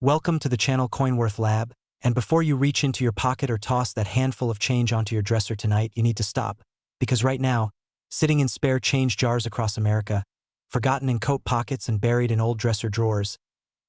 Welcome to the channel CoinWorth Lab, and before you reach into your pocket or toss that handful of change onto your dresser tonight, you need to stop, because right now, sitting in spare change jars across America, forgotten in coat pockets and buried in old dresser drawers,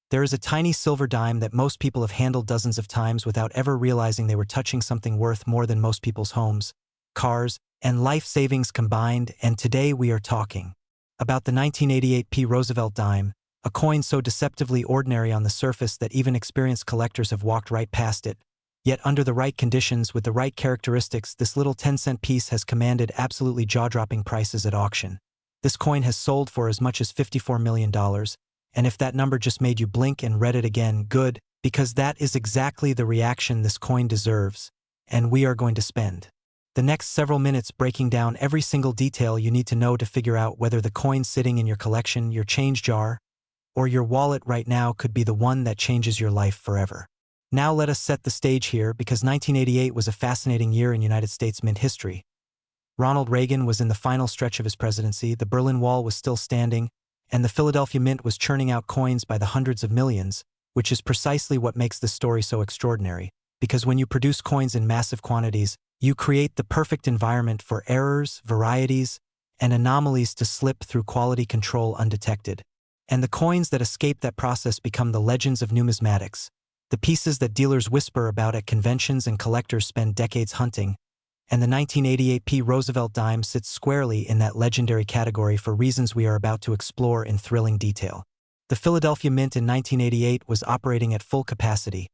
there is a tiny silver dime that most people have handled dozens of times without ever realizing they were touching something worth more than most people's homes, cars, and life savings combined. And today we are talking about the 1988 Roosevelt Dime, a coin so deceptively ordinary on the surface that even experienced collectors have walked right past it. Yet under the right conditions, with the right characteristics, this little 10-cent piece has commanded absolutely jaw-dropping prices at auction. This coin has sold for as much as $54 million, and if that number just made you blink and read it again, good, because that is exactly the reaction this coin deserves, and we are going to spend the next several minutes breaking down every single detail you need to know to figure out whether the coin sitting in your collection, your change jar, or your wallet right now could be the one that changes your life forever. Now let us set the stage here, because 1988 was a fascinating year in United States mint history. Ronald Reagan was in the final stretch of his presidency, the Berlin Wall was still standing, and the Philadelphia Mint was churning out coins by the hundreds of millions, which is precisely what makes this story so extraordinary, because when you produce coins in massive quantities, you create the perfect environment for errors, varieties, and anomalies to slip through quality control undetected. And the coins that escape that process become the legends of numismatics, the pieces that dealers whisper about at conventions and collectors spend decades hunting. And the 1988 Roosevelt Dime sits squarely in that legendary category for reasons we are about to explore in thrilling detail. The Philadelphia Mint in 1988 was operating at full capacity,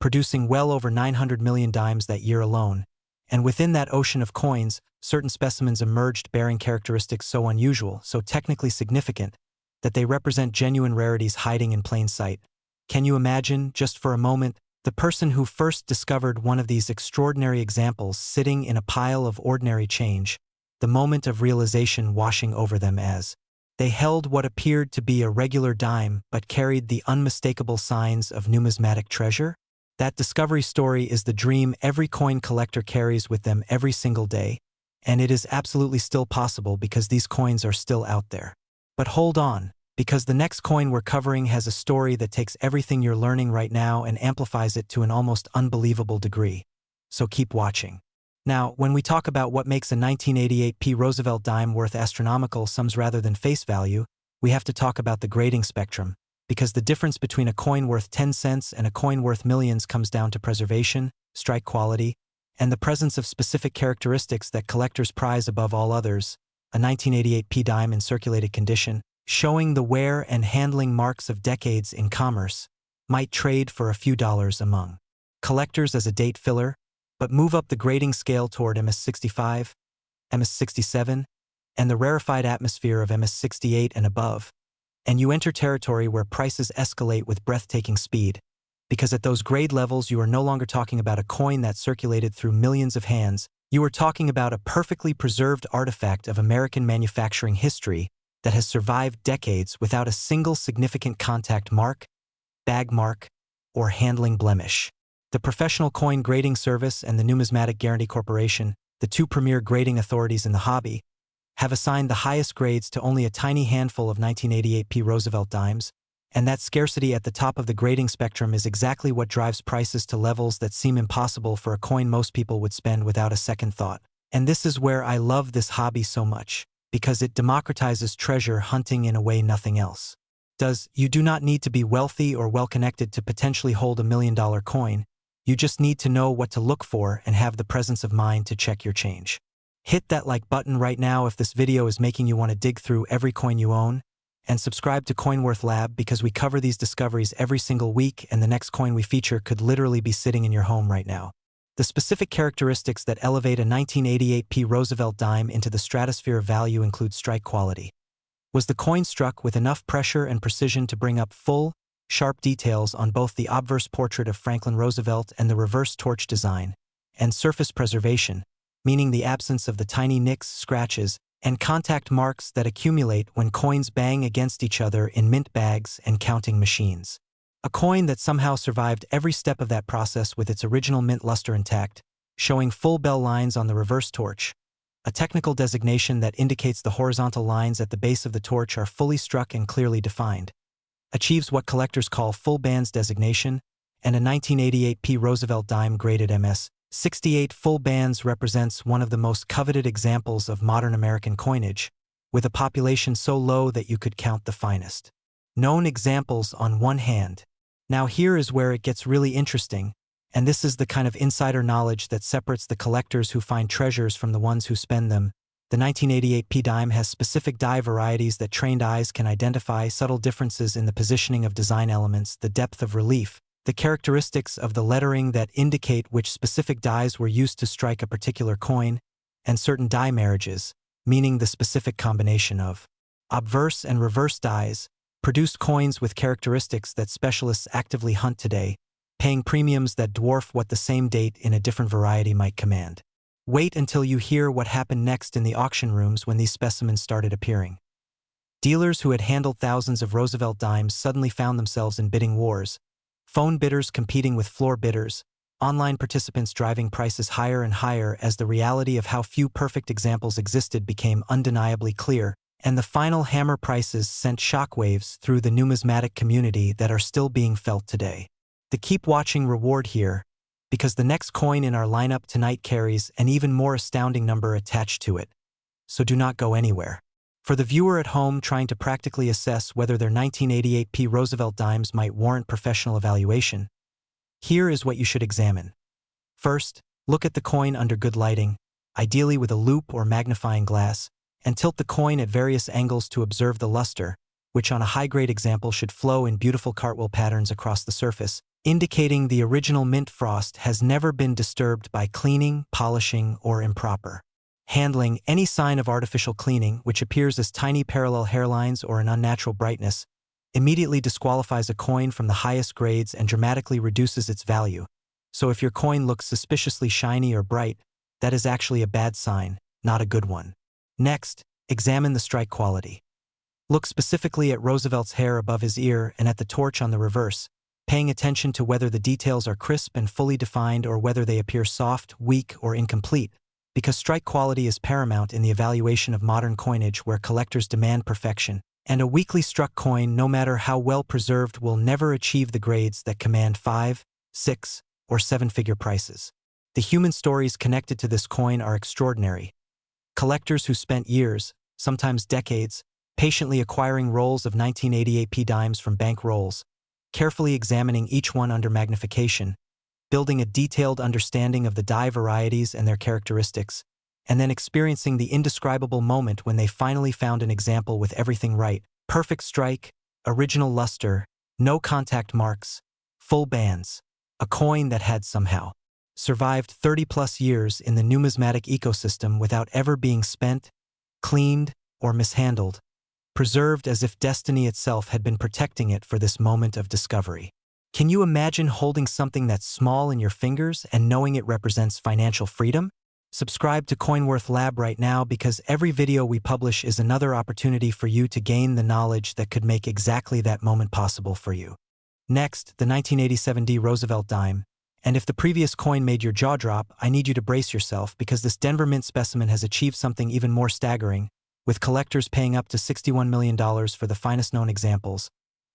producing well over 900 million dimes that year alone. And within that ocean of coins, certain specimens emerged bearing characteristics so unusual, so technically significant, that they represent genuine rarities hiding in plain sight. Can you imagine, just for a moment, the person who first discovered one of these extraordinary examples sitting in a pile of ordinary change, the moment of realization washing over them as they held what appeared to be a regular dime but carried the unmistakable signs of numismatic treasure? That discovery story is the dream every coin collector carries with them every single day, and it is absolutely still possible because these coins are still out there. But hold on, because the next coin we're covering has a story that takes everything you're learning right now and amplifies it to an almost unbelievable degree. So keep watching. Now, when we talk about what makes a 1988 Roosevelt dime worth astronomical sums rather than face value, we have to talk about the grading spectrum, because the difference between a coin worth 10 cents and a coin worth millions comes down to preservation, strike quality, and the presence of specific characteristics that collectors prize above all others. A 1988 dime in circulated condition, showing the wear and handling marks of decades in commerce, might trade for a few dollars among collectors as a date filler, but move up the grading scale toward MS65, MS67, and the rarefied atmosphere of MS68 and above, and you enter territory where prices escalate with breathtaking speed, because at those grade levels you are no longer talking about a coin that circulated through millions of hands. You are talking about a perfectly preserved artifact of American manufacturing history that has survived decades without a single significant contact mark, bag mark, or handling blemish. The Professional Coin Grading Service and the Numismatic Guarantee Corporation, the two premier grading authorities in the hobby, have assigned the highest grades to only a tiny handful of 1988 Roosevelt dimes, and that scarcity at the top of the grading spectrum is exactly what drives prices to levels that seem impossible for a coin most people would spend without a second thought. And this is where I love this hobby so much, because it democratizes treasure hunting in a way nothing else does. You do not need to be wealthy or well-connected to potentially hold $1 million coin. You just need to know what to look for and have the presence of mind to check your change. Hit that like button right now if this video is making you want to dig through every coin you own, and subscribe to CoinWorth Lab, because we cover these discoveries every single week, and the next coin we feature could literally be sitting in your home right now. The specific characteristics that elevate a 1988 Roosevelt dime into the stratosphere of value include strike quality. Was the coin struck with enough pressure and precision to bring up full, sharp details on both the obverse portrait of Franklin Roosevelt and the reverse torch design, and surface preservation, meaning the absence of the tiny nicks, scratches, and contact marks that accumulate when coins bang against each other in mint bags and counting machines. A coin that somehow survived every step of that process with its original mint luster intact, showing full bell lines on the reverse torch, a technical designation that indicates the horizontal lines at the base of the torch are fully struck and clearly defined. achieves what collectors call full bands designation, and a 1988 P. Roosevelt Dime graded MS 68 full bands represents one of the most coveted examples of modern American coinage, with a population so low that you could count the finest known examples on one hand. Now here is where it gets really interesting, and this is the kind of insider knowledge that separates the collectors who find treasures from the ones who spend them. The 1988 P dime has specific die varieties that trained eyes can identify, subtle differences in the positioning of design elements, the depth of relief, the characteristics of the lettering that indicate which specific dies were used to strike a particular coin, and certain die marriages, meaning the specific combination of obverse and reverse dies, produce coins with characteristics that specialists actively hunt today, paying premiums that dwarf what the same date in a different variety might command. Wait until you hear what happened next in the auction rooms when these specimens started appearing. Dealers who had handled thousands of Roosevelt dimes suddenly found themselves in bidding wars, phone bidders competing with floor bidders, online participants driving prices higher and higher as the reality of how few perfect examples existed became undeniably clear, and the final hammer prices sent shockwaves through the numismatic community that are still being felt today. The keep watching reward here, because the next coin in our lineup tonight carries an even more astounding number attached to it. So do not go anywhere. For the viewer at home trying to practically assess whether their 1988 P. Roosevelt dimes might warrant professional evaluation, here is what you should examine. First, look at the coin under good lighting, ideally with a loupe or magnifying glass, and tilt the coin at various angles to observe the luster, which on a high-grade example should flow in beautiful cartwheel patterns across the surface, indicating the original mint frost has never been disturbed by cleaning, polishing, or improper handling. Any sign of artificial cleaning, which appears as tiny parallel hairlines or an unnatural brightness, immediately disqualifies a coin from the highest grades and dramatically reduces its value. So if your coin looks suspiciously shiny or bright, that is actually a bad sign, not a good one. Next, examine the strike quality. Look specifically at Roosevelt's hair above his ear and at the torch on the reverse, paying attention to whether the details are crisp and fully defined or whether they appear soft, weak, or incomplete, because strike quality is paramount in the evaluation of modern coinage where collectors demand perfection, and a weakly struck coin, no matter how well preserved, will never achieve the grades that command 5, 6, or 7-figure prices. The human stories connected to this coin are extraordinary. Collectors who spent years, sometimes decades, patiently acquiring rolls of 1988 P dimes from bank rolls, carefully examining each one under magnification, building a detailed understanding of the die varieties and their characteristics, and then experiencing the indescribable moment when they finally found an example with everything right: perfect strike, original luster, no contact marks, full bands, a coin that had somehow survived 30-plus years in the numismatic ecosystem without ever being spent, cleaned, or mishandled, preserved as if destiny itself had been protecting it for this moment of discovery. Can you imagine holding something that's small in your fingers and knowing it represents financial freedom? Subscribe to CoinWorth Lab right now, because every video we publish is another opportunity for you to gain the knowledge that could make exactly that moment possible for you. Next, the 1987 D Roosevelt dime. And if the previous coin made your jaw drop, I need you to brace yourself, because this Denver Mint specimen has achieved something even more staggering, with collectors paying up to $61 million for the finest known examples,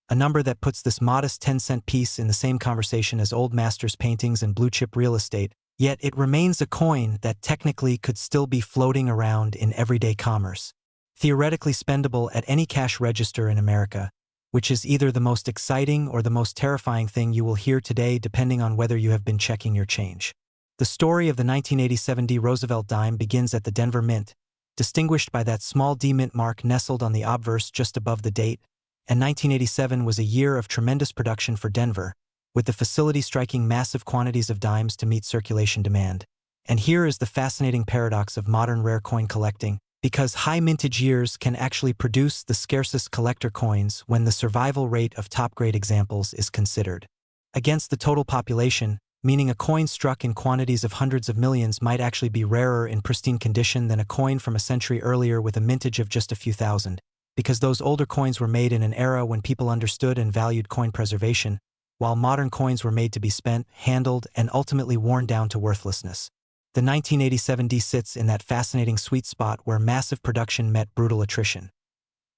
a number that puts this modest 10-cent piece in the same conversation as old masters paintings and blue-chip real estate, yet it remains a coin that technically could still be floating around in everyday commerce, theoretically spendable at any cash register in America, which is either the most exciting or the most terrifying thing you will hear today, depending on whether you have been checking your change. The story of the 1987 D Roosevelt dime begins at the Denver Mint, distinguished by that small D mint mark nestled on the obverse just above the date, and 1987 was a year of tremendous production for Denver, with the facility striking massive quantities of dimes to meet circulation demand. And here is the fascinating paradox of modern rare coin collecting, because high mintage years can actually produce the scarcest collector coins when the survival rate of top-grade examples is considered. Against the total population, meaning a coin struck in quantities of hundreds of millions might actually be rarer in pristine condition than a coin from a century earlier with a mintage of just a few thousand, because those older coins were made in an era when people understood and valued coin preservation, while modern coins were made to be spent, handled, and ultimately worn down to worthlessness. The 1987 D sits in that fascinating sweet spot where massive production met brutal attrition.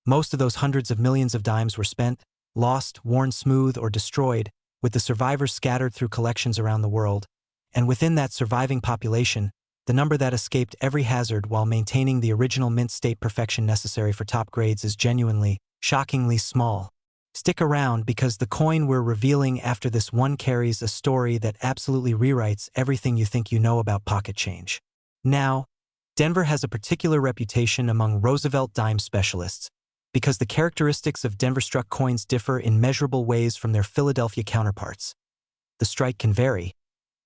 Most of those hundreds of millions of dimes were spent, lost, worn smooth, or destroyed, with the survivors scattered through collections around the world. And within that surviving population, the number that escaped every hazard while maintaining the original mint state perfection necessary for top grades is genuinely, shockingly small. Stick around because the coin we're revealing after this one carries a story that absolutely rewrites everything you think you know about pocket change. Now, Denver has a particular reputation among Roosevelt Dimes specialists because the characteristics of Denver-struck coins differ in measurable ways from their Philadelphia counterparts. The strike can vary,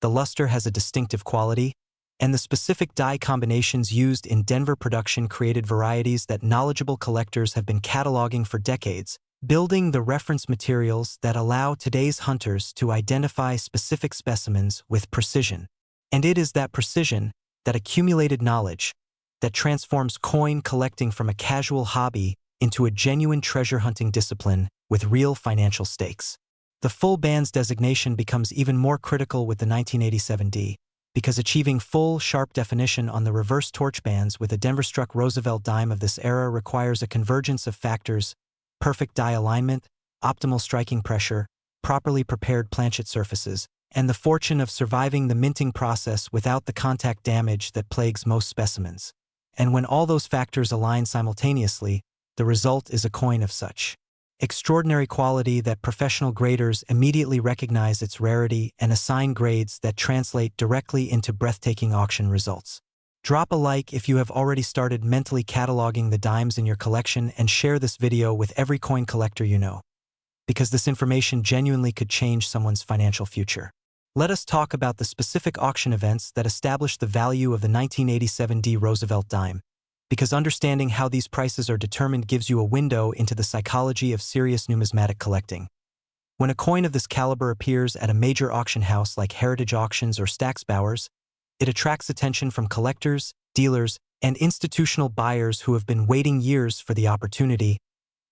the luster has a distinctive quality, and the specific die combinations used in Denver production created varieties that knowledgeable collectors have been cataloging for decades, building the reference materials that allow today's hunters to identify specific specimens with precision. And it is that precision, that accumulated knowledge, that transforms coin collecting from a casual hobby into a genuine treasure-hunting discipline with real financial stakes. The full bands designation becomes even more critical with the 1987 D, because achieving full, sharp definition on the reverse torch bands with a Denver-struck Roosevelt dime of this era requires a convergence of factors: perfect die alignment, optimal striking pressure, properly prepared planchet surfaces, and the fortune of surviving the minting process without the contact damage that plagues most specimens. And when all those factors align simultaneously, the result is a coin of such extraordinary quality that professional graders immediately recognize its rarity and assign grades that translate directly into breathtaking auction results. Drop a like if you have already started mentally cataloging the dimes in your collection, and share this video with every coin collector you know, because this information genuinely could change someone's financial future. Let us talk about the specific auction events that established the value of the 1987 D Roosevelt dime, because understanding how these prices are determined gives you a window into the psychology of serious numismatic collecting. When a coin of this caliber appears at a major auction house like Heritage Auctions or Stack's Bowers, it attracts attention from collectors, dealers, and institutional buyers who have been waiting years for the opportunity,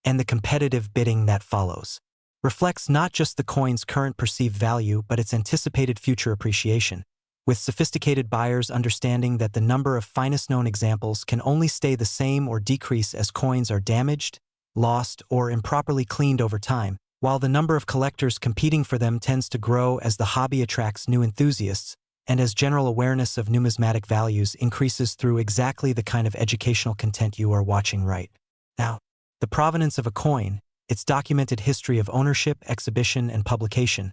and the competitive bidding that follows reflects not just the coin's current perceived value but its anticipated future appreciation, with sophisticated buyers understanding that the number of finest known examples can only stay the same or decrease as coins are damaged, lost, or improperly cleaned over time, while the number of collectors competing for them tends to grow as the hobby attracts new enthusiasts, and as general awareness of numismatic values increases through exactly the kind of educational content you are watching right now. The provenance of a coin, its documented history of ownership, exhibition, and publication,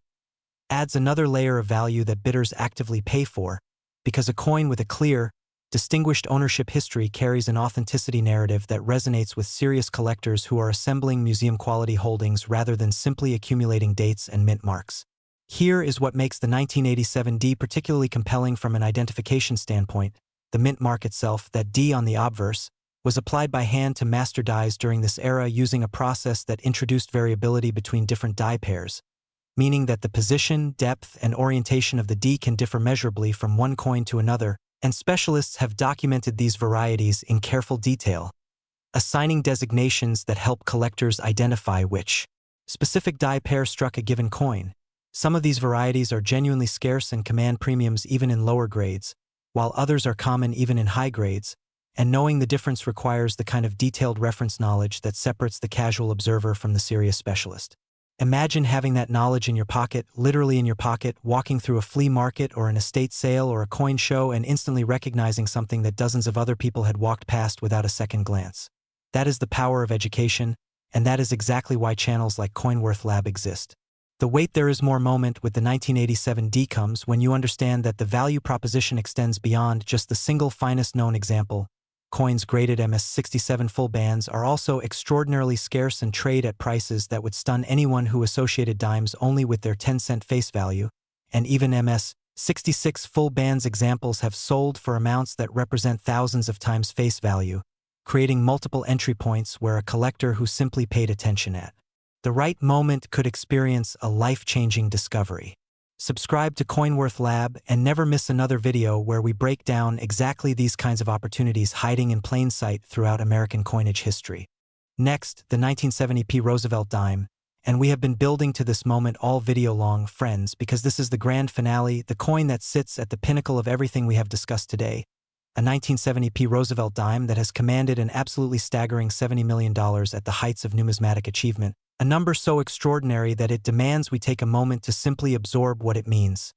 adds another layer of value that bidders actively pay for, because a coin with a clear, distinguished ownership history carries an authenticity narrative that resonates with serious collectors who are assembling museum-quality holdings rather than simply accumulating dates and mint marks. Here is what makes the 1987 D particularly compelling from an identification standpoint. The mint mark itself, that D on the obverse, was applied by hand to master dies during this era using a process that introduced variability between different die pairs, meaning that the position, depth, and orientation of the D can differ measurably from one coin to another, and specialists have documented these varieties in careful detail, assigning designations that help collectors identify which specific die pair struck a given coin. Some of these varieties are genuinely scarce and command premiums even in lower grades, while others are common even in high grades, and knowing the difference requires the kind of detailed reference knowledge that separates the casual observer from the serious specialist. Imagine having that knowledge in your pocket, literally in your pocket, walking through a flea market or an estate sale or a coin show and instantly recognizing something that dozens of other people had walked past without a second glance. That is the power of education, and that is exactly why channels like CoinWorth Lab exist. The wait there is more moment with the 1987 D comes when you understand that the value proposition extends beyond just the single finest known example. Coins graded MS-67 full bands are also extraordinarily scarce and trade at prices that would stun anyone who associated dimes only with their 10-cent face value, and even MS-66 full bands examples have sold for amounts that represent thousands of times face value, creating multiple entry points where a collector who simply paid attention at the right moment could experience a life-changing discovery. Subscribe to CoinWorth Lab and never miss another video where we break down exactly these kinds of opportunities hiding in plain sight throughout American coinage history. Next, the 1970 P Roosevelt dime, and we have been building to this moment all video long, friends, because this is the grand finale, the coin that sits at the pinnacle of everything we have discussed today, a 1970p Roosevelt dime that has commanded an absolutely staggering $70 million at the heights of numismatic achievement, a number so extraordinary that it demands we take a moment to simply absorb what it means.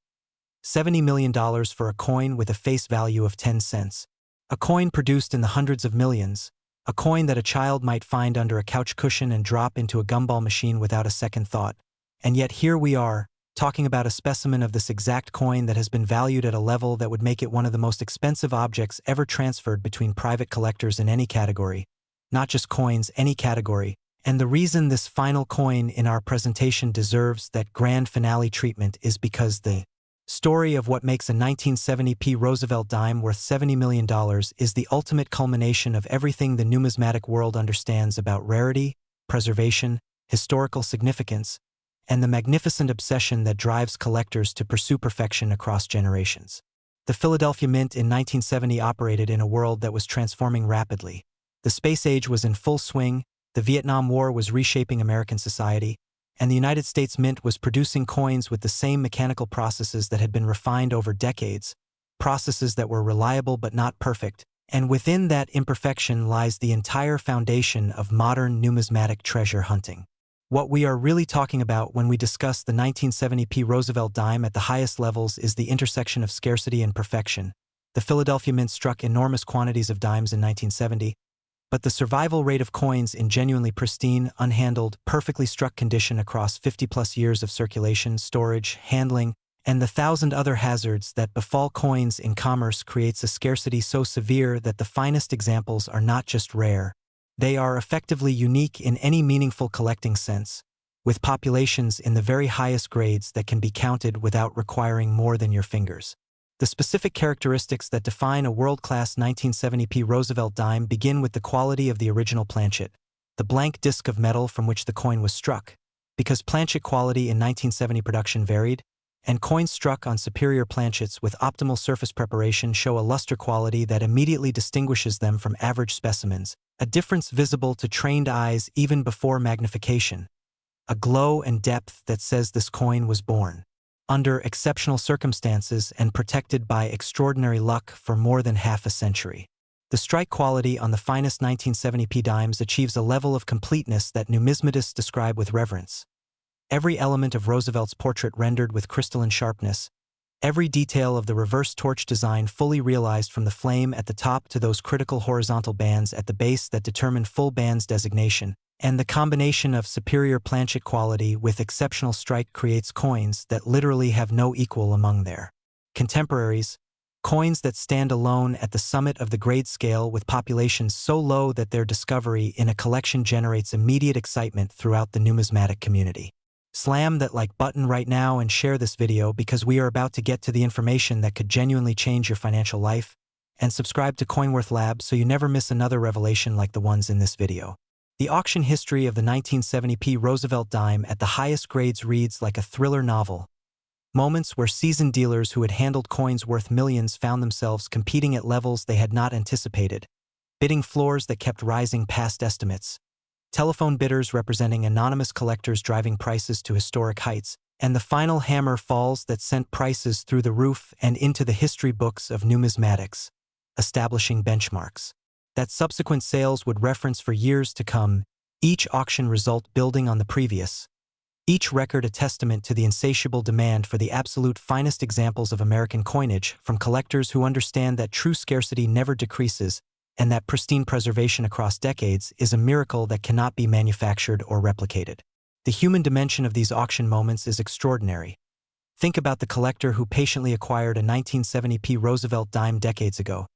$70 million for a coin with a face value of 10 cents. A coin produced in the hundreds of millions. A coin that a child might find under a couch cushion and drop into a gumball machine without a second thought. And yet here we are, talking about a specimen of this exact coin that has been valued at a level that would make it one of the most expensive objects ever transferred between private collectors in any category. Not just coins, any category. And the reason this final coin in our presentation deserves that grand finale treatment is because the story of what makes a 1970p Roosevelt dime worth $70 million is the ultimate culmination of everything the numismatic world understands about rarity, preservation, historical significance, and the magnificent obsession that drives collectors to pursue perfection across generations. The Philadelphia Mint in 1970 operated in a world that was transforming rapidly. The space age was in full swing, the Vietnam War was reshaping American society, and the United States Mint was producing coins with the same mechanical processes that had been refined over decades, processes that were reliable but not perfect, and within that imperfection lies the entire foundation of modern numismatic treasure hunting. What we are really talking about when we discuss the 1970p Roosevelt dime at the highest levels is the intersection of scarcity and perfection. The Philadelphia Mint struck enormous quantities of dimes in 1970, but the survival rate of coins in genuinely pristine, unhandled, perfectly struck condition across 50-plus years of circulation, storage, handling, and the 1,000 other hazards that befall coins in commerce creates a scarcity so severe that the finest examples are not just rare. They are effectively unique in any meaningful collecting sense, with populations in the very highest grades that can be counted without requiring more than your fingers. The specific characteristics that define a world-class 1970p Roosevelt dime begin with the quality of the original planchet, the blank disc of metal from which the coin was struck, because planchet quality in 1970 production varied, and coins struck on superior planchets with optimal surface preparation show a luster quality that immediately distinguishes them from average specimens, a difference visible to trained eyes even before magnification, a glow and depth that says this coin was born under exceptional circumstances and protected by extraordinary luck for more than half a century. The strike quality on the finest 1970p dimes achieves a level of completeness that numismatists describe with reverence. Every element of Roosevelt's portrait rendered with crystalline sharpness, every detail of the reverse torch design fully realized from the flame at the top to those critical horizontal bands at the base that determine full band's designation, and the combination of superior planchet quality with exceptional strike creates coins that literally have no equal among their contemporaries, coins that stand alone at the summit of the grade scale with populations so low that their discovery in a collection generates immediate excitement throughout the numismatic community. Slam that like button right now and share this video because we are about to get to the information that could genuinely change your financial life, and subscribe to CoinWorth Lab so you never miss another revelation like the ones in this video. The auction history of the 1970p Roosevelt dime at the highest grades reads like a thriller novel. Moments where seasoned dealers who had handled coins worth millions found themselves competing at levels they had not anticipated, bidding floors that kept rising past estimates, telephone bidders representing anonymous collectors driving prices to historic heights, and the final hammer falls that sent prices through the roof and into the history books of numismatics, establishing benchmarks that subsequent sales would reference for years to come, each auction result building on the previous, each record a testament to the insatiable demand for the absolute finest examples of American coinage from collectors who understand that true scarcity never decreases and that pristine preservation across decades is a miracle that cannot be manufactured or replicated. The human dimension of these auction moments is extraordinary. Think about the collector who patiently acquired a 1970p Roosevelt dime decades ago,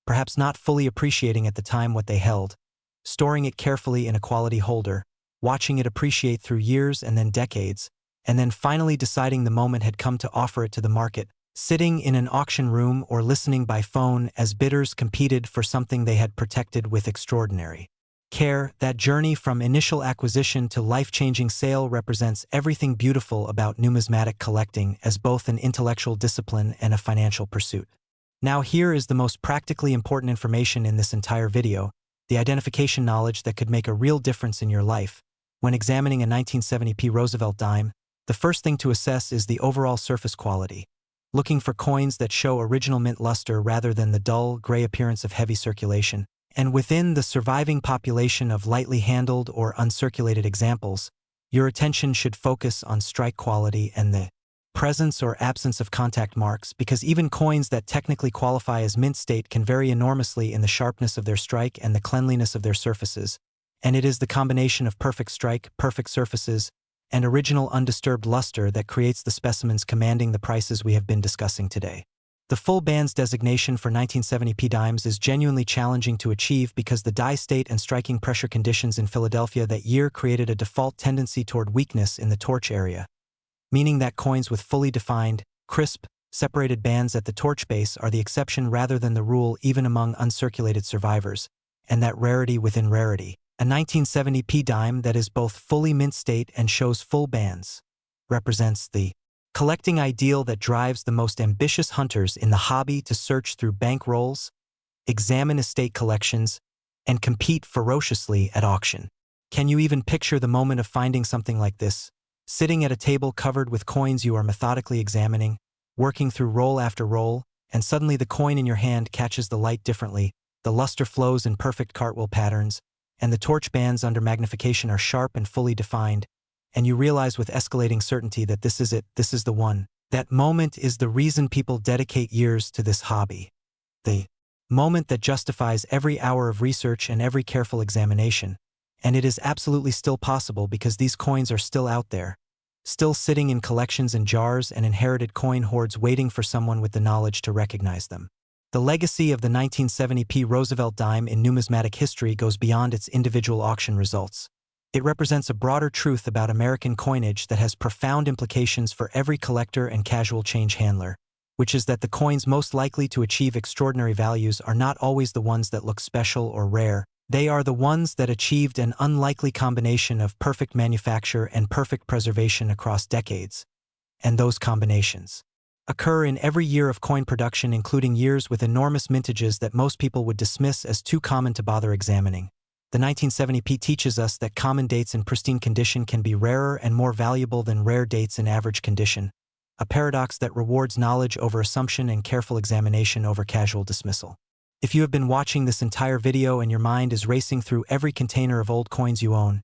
perhaps not fully appreciating at the time what they held, storing it carefully in a quality holder, watching it appreciate through years and then decades, and then finally deciding the moment had come to offer it to the market, sitting in an auction room or listening by phone as bidders competed for something they had protected with extraordinary care. That journey from initial acquisition to life-changing sale represents everything beautiful about numismatic collecting as both an intellectual discipline and a financial pursuit. Now here is the most practically important information in this entire video, the identification knowledge that could make a real difference in your life. When examining a 1970p Roosevelt dime, the first thing to assess is the overall surface quality. looking for coins that show original mint luster rather than the dull, gray appearance of heavy circulation. And within the surviving population of lightly handled or uncirculated examples, your attention should focus on strike quality and the presence or absence of contact marks, because even coins that technically qualify as mint state can vary enormously in the sharpness of their strike and the cleanliness of their surfaces. And it is the combination of perfect strike, perfect surfaces, and original undisturbed luster that creates the specimens commanding the prices we have been discussing today. The full bands designation for 1970p dimes is genuinely challenging to achieve because the die state and striking pressure conditions in Philadelphia that year created a default tendency toward weakness in the torch area, meaning that coins with fully defined, crisp, separated bands at the torch base are the exception rather than the rule even among uncirculated survivors, and that rarity within rarity. A 1970p dime that is both fully mint state and shows full bands represents the collecting ideal that drives the most ambitious hunters in the hobby to search through bank rolls, examine estate collections, and compete ferociously at auction. Can you even picture the moment of finding something like this? Sitting at a table covered with coins you are methodically examining, working through roll after roll, and suddenly the coin in your hand catches the light differently, the luster flows in perfect cartwheel patterns, and the torch bands under magnification are sharp and fully defined, and you realize with escalating certainty that this is it, this is the one. That moment is the reason people dedicate years to this hobby. The moment that justifies every hour of research and every careful examination. And it is absolutely still possible because these coins are still out there, still sitting in collections and jars and inherited coin hoards waiting for someone with the knowledge to recognize them. The legacy of the 1970p Roosevelt dime in numismatic history goes beyond its individual auction results. It represents a broader truth about American coinage that has profound implications for every collector and casual change handler, which is that the coins most likely to achieve extraordinary values are not always the ones that look special or rare. They are the ones that achieved an unlikely combination of perfect manufacture and perfect preservation across decades. And those combinations occur in every year of coin production, including years with enormous mintages that most people would dismiss as too common to bother examining. The 1970p teaches us that common dates in pristine condition can be rarer and more valuable than rare dates in average condition, a paradox that rewards knowledge over assumption and careful examination over casual dismissal. If you have been watching this entire video and your mind is racing through every container of old coins you own,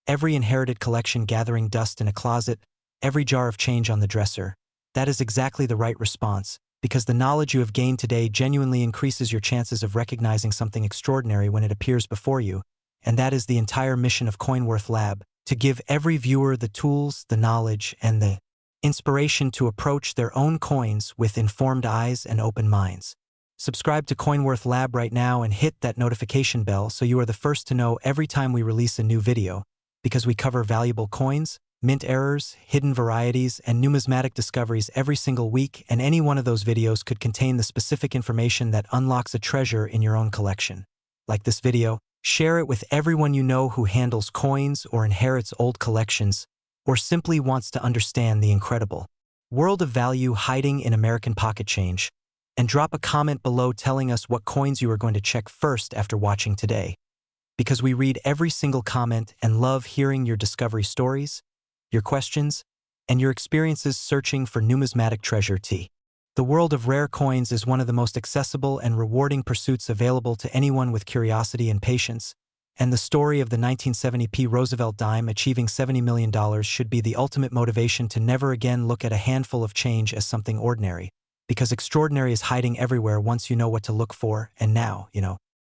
every inherited collection gathering dust in a closet, every jar of change on the dresser, that is exactly the right response, because the knowledge you have gained today genuinely increases your chances of recognizing something extraordinary when it appears before you, and that is the entire mission of CoinWorth Lab, to give every viewer the tools, the knowledge, and the inspiration to approach their own coins with informed eyes and open minds. Subscribe to CoinWorth Lab right now and hit that notification bell so you are the first to know every time we release a new video, because we cover valuable coins, mint errors, hidden varieties, and numismatic discoveries every single week, and any one of those videos could contain the specific information that unlocks a treasure in your own collection. Like this video, share it with everyone you know who handles coins or inherits old collections, or simply wants to understand the incredible world of value hiding in American pocket change. And drop a comment below telling us what coins you are going to check first after watching today. Because we read every single comment and love hearing your discovery stories, your questions, and your experiences searching for numismatic treasure. The world of rare coins is one of the most accessible and rewarding pursuits available to anyone with curiosity and patience, and the story of the 1970p Roosevelt dime achieving $70 million should be the ultimate motivation to never again look at a handful of change as something ordinary. Because extraordinary is hiding everywhere once you know what to look for, and now,